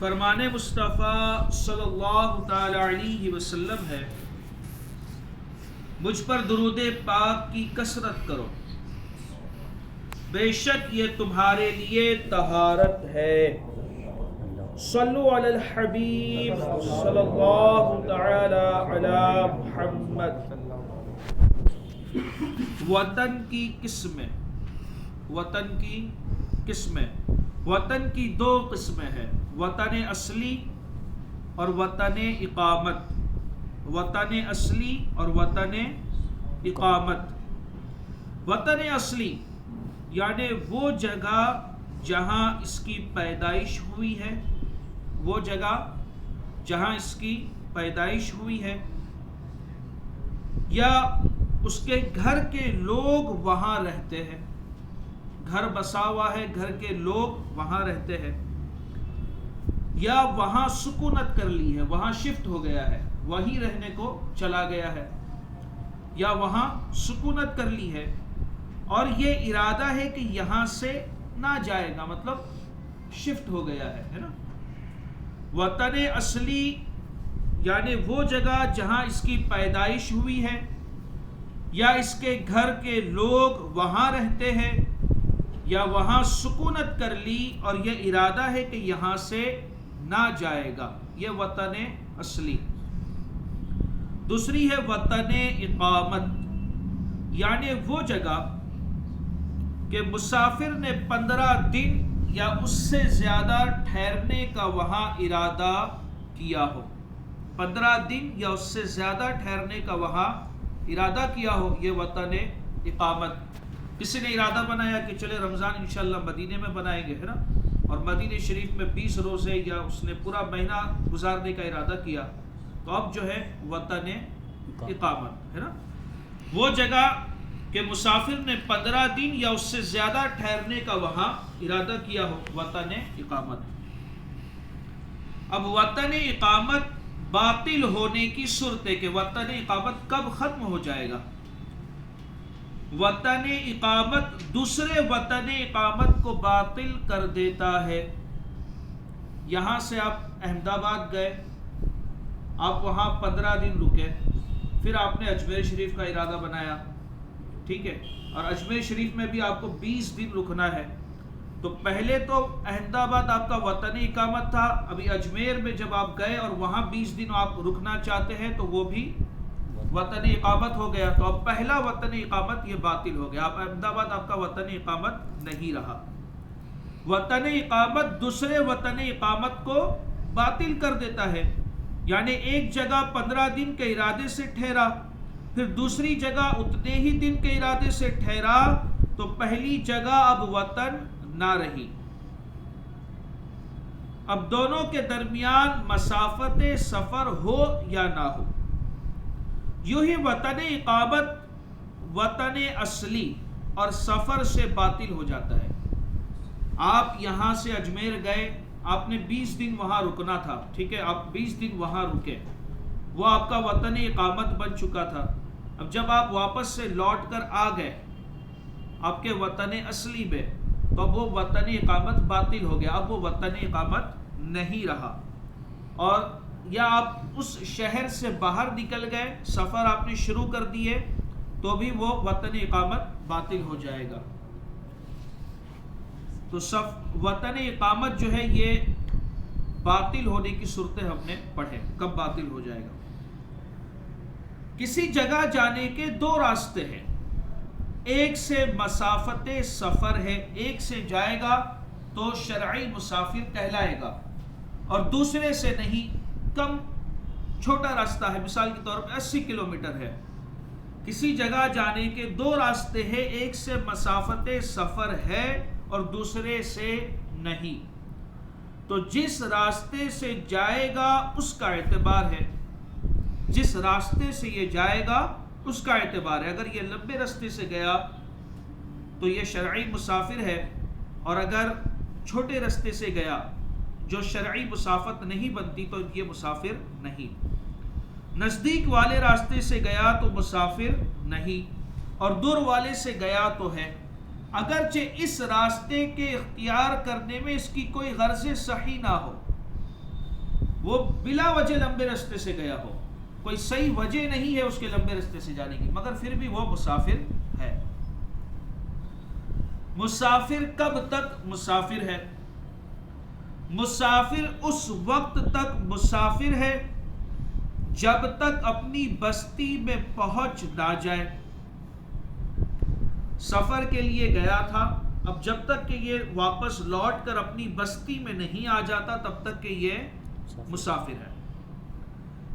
فرمان مصطفیٰ صلی اللہ تعالی علیہ وسلم ہے، مجھ پر درود پاک کی کثرت کرو، بے شک یہ تمہارے لیے طہارت ہے۔ صلو علی الحبیب صلی اللہ تعالی علی محمد۔ وطن کی قسمیں، وطن کی قسمیں، وطن کی دو قسمیں ہیں، وطن اصلی اور وطن اقامت، وطن اصلی اور وطن اقامت۔ وطن اصلی یعنی وہ جگہ جہاں اس کی پیدائش ہوئی ہے، وہ جگہ جہاں اس کی پیدائش ہوئی ہے، یا اس کے گھر کے لوگ وہاں رہتے ہیں، گھر بسا ہوا ہے، گھر کے لوگ وہاں رہتے ہیں، یا وہاں سکونت کر لی ہے، وہاں شفٹ ہو گیا ہے، وہیں رہنے کو چلا گیا ہے، یا وہاں سکونت کر لی ہے اور یہ ارادہ ہے کہ یہاں سے نہ جائے گا، مطلب شفٹ ہو گیا ہے نا۔ وطن اصلی یعنی وہ جگہ جہاں اس کی پیدائش ہوئی ہے یا اس کے گھر کے لوگ وہاں رہتے ہیں یا وہاں سکونت کر لی اور یہ ارادہ ہے کہ یہاں سے نہ جائے گا، یہ وطن اصلی۔ دوسری ہے وطن اقامت، یعنی وہ جگہ کہ مسافر نے 15 دن یا اس سے زیادہ ٹھہرنے کا وہاں ارادہ کیا ہو، 15 دن یا اس سے زیادہ ٹھہرنے کا وہاں ارادہ کیا ہو، یہ وطن اقامت۔ کسی نے ارادہ بنایا کہ چلے رمضان انشاءاللہ مدینے میں بنائیں گے، ہے نا، اور مدینہ شریف میں 20 روزے یا اس نے پورا مہینہ گزارنے کا ارادہ کیا، تو اب جو ہے وطن اقامت ہے نا، وہ جگہ کہ مسافر نے 15 دن یا اس سے زیادہ ٹھہرنے کا وہاں ارادہ کیا ہو، وطن اقامت۔ اب وطن اقامت باطل ہونے کی صورت ہے کہ وطن اقامت کب ختم ہو جائے گا۔ وطن اقامت دوسرے وطن اقامت کو باطل کر دیتا ہے۔ یہاں سے آپ احمد آباد گئے، آپ وہاں 15 دن رکے، پھر آپ نے اجمیر شریف کا ارادہ بنایا، ٹھیک ہے، اور اجمیر شریف میں بھی آپ کو 20 دن رکنا ہے، تو پہلے تو احمد آباد آپ کا وطن اقامت تھا، ابھی اجمیر میں جب آپ گئے اور وہاں 20 دن آپ رکنا چاہتے ہیں تو وہ بھی وطن اقامت ہو گیا، تو اب پہلا وطن اقامت یہ باطل ہو گیا، اب احمد آباد آپ کا وطن اقامت نہیں رہا۔ وطن اقامت دوسرے وطن اقامت کو باطل کر دیتا ہے، یعنی ایک جگہ 15 دن کے ارادے سے ٹھہرا، پھر دوسری جگہ اتنے ہی دن کے ارادے سے ٹھہرا، تو پہلی جگہ اب وطن نہ رہی، اب دونوں کے درمیان مسافت سفر ہو یا نہ ہو۔ یوں ہی وطن اقامت وطن اصلی اور سفر سے باطل ہو جاتا ہے۔ آپ یہاں سے اجمیر گئے، آپ نے 20 دن وہاں رکنا تھا، ٹھیک ہے، آپ 20 دن وہاں رکے، وہ آپ کا وطن اقامت بن چکا تھا۔ اب جب آپ واپس سے لوٹ کر آ گئے آپ کے وطن اصلی میں، تو اب وہ وطن اقامت باطل ہو گیا، اب وہ وطن اقامت نہیں رہا، اور یا آپ اس شہر سے باہر نکل گئے، سفر آپ نے شروع کر دیے، تو بھی وہ وطن اقامت باطل ہو جائے گا۔ تو وطن اقامت جو ہے یہ باطل ہونے کی صورتیں ہم نے پڑھے، کب باطل ہو جائے گا۔ کسی جگہ جانے کے دو راستے ہیں، ایک سے مسافت سفر ہے، ایک سے جائے گا تو شرعی مسافر کہلائے گا، اور دوسرے سے نہیں، کم چھوٹا راستہ ہے، مثال کے طور پر 80 کلومیٹر ہے۔ کسی جگہ جانے کے دو راستے ہیں، ایک سے مسافت سفر ہے اور دوسرے سے نہیں، تو جس راستے سے جائے گا اس کا اعتبار ہے، جس راستے سے یہ جائے گا اس کا اعتبار ہے۔ اگر یہ لمبے راستے سے گیا تو یہ شرعی مسافر ہے، اور اگر چھوٹے راستے سے گیا جو شرعی مسافت نہیں بنتی تو یہ مسافر نہیں۔ نزدیک والے راستے سے گیا تو مسافر نہیں، اور دور والے سے گیا تو ہے، اگرچہ اس راستے کے اختیار کرنے میں اس کی کوئی غرض صحیح نہ ہو، وہ بلا وجہ لمبے راستے سے گیا ہو، کوئی صحیح وجہ نہیں ہے اس کے لمبے راستے سے جانے کی، مگر پھر بھی وہ مسافر ہے۔ مسافر کب تک مسافر ہے؟ مسافر اس وقت تک مسافر ہے جب تک اپنی بستی میں پہنچ نہ جائے۔ سفر کے لیے گیا تھا، اب جب تک کہ یہ واپس لوٹ کر اپنی بستی میں نہیں آ جاتا تب تک کہ یہ مسافر ہے۔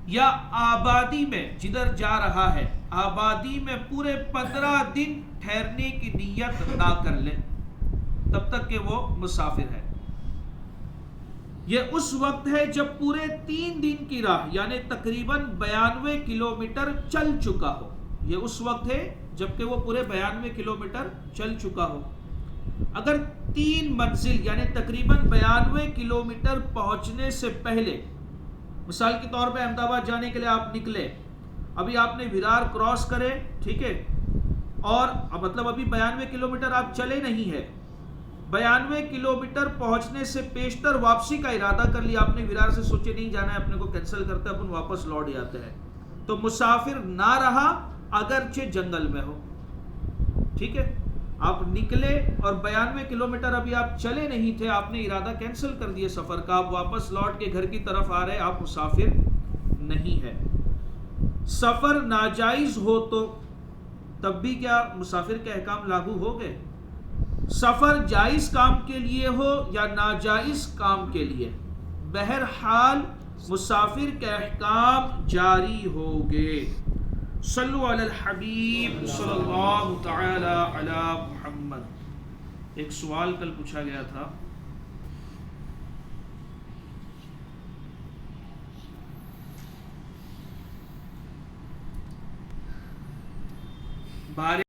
یا آبادی میں جدھر جا رہا ہے، آبادی میں پورے 15 دن ٹھہرنے کی نیت نہ کر لے تب تک کہ وہ مسافر ہے۔ یہ اس وقت ہے جب پورے 3 دن کی راہ یعنی تقریباً 92 کلومیٹر چل چکا ہو۔ یہ اس وقت ہے جبکہ وہ پورے 92 کلومیٹر چل چکا ہو۔ اگر 3 منزل یعنی تقریباً 92 کلومیٹر پہنچنے سے پہلے، مثال کے طور پہ احمد آباد جانے کے لیے آپ نکلے، ابھی آپ نے ویرار کراس کرے، ٹھیک ہے، اور مطلب ابھی 92 کلومیٹر آپ چلے نہیں ہے، 92 کلومیٹر پہنچنے سے پیشتر واپسی کا ارادہ کر لیا آپ نے، ویرار سے سوچے نہیں جانا ہے اپنے کو، کینسل کرتے اپن واپس لوٹ جاتے ہیں، تو مسافر نہ رہا اگرچہ جنگل میں ہو، ٹھیک ہے۔ آپ نکلے اور 92 کلومیٹر ابھی آپ چلے نہیں تھے، آپ نے ارادہ کینسل کر دیا سفر کا، آپ واپس لوٹ کے گھر کی طرف آ رہے، آپ مسافر نہیں ہے۔ سفر ناجائز ہو تو تب بھی کیا مسافر کے احکام لاگو ہو گئے؟ سفر جائز کام کے لیے ہو یا ناجائز کام کے لیے، بہرحال مسافر کے احکام جاری ہوگے۔ صلو علی الحبیب صلی اللہ تعالی علی محمد۔ ایک سوال کل پوچھا گیا تھا، بارے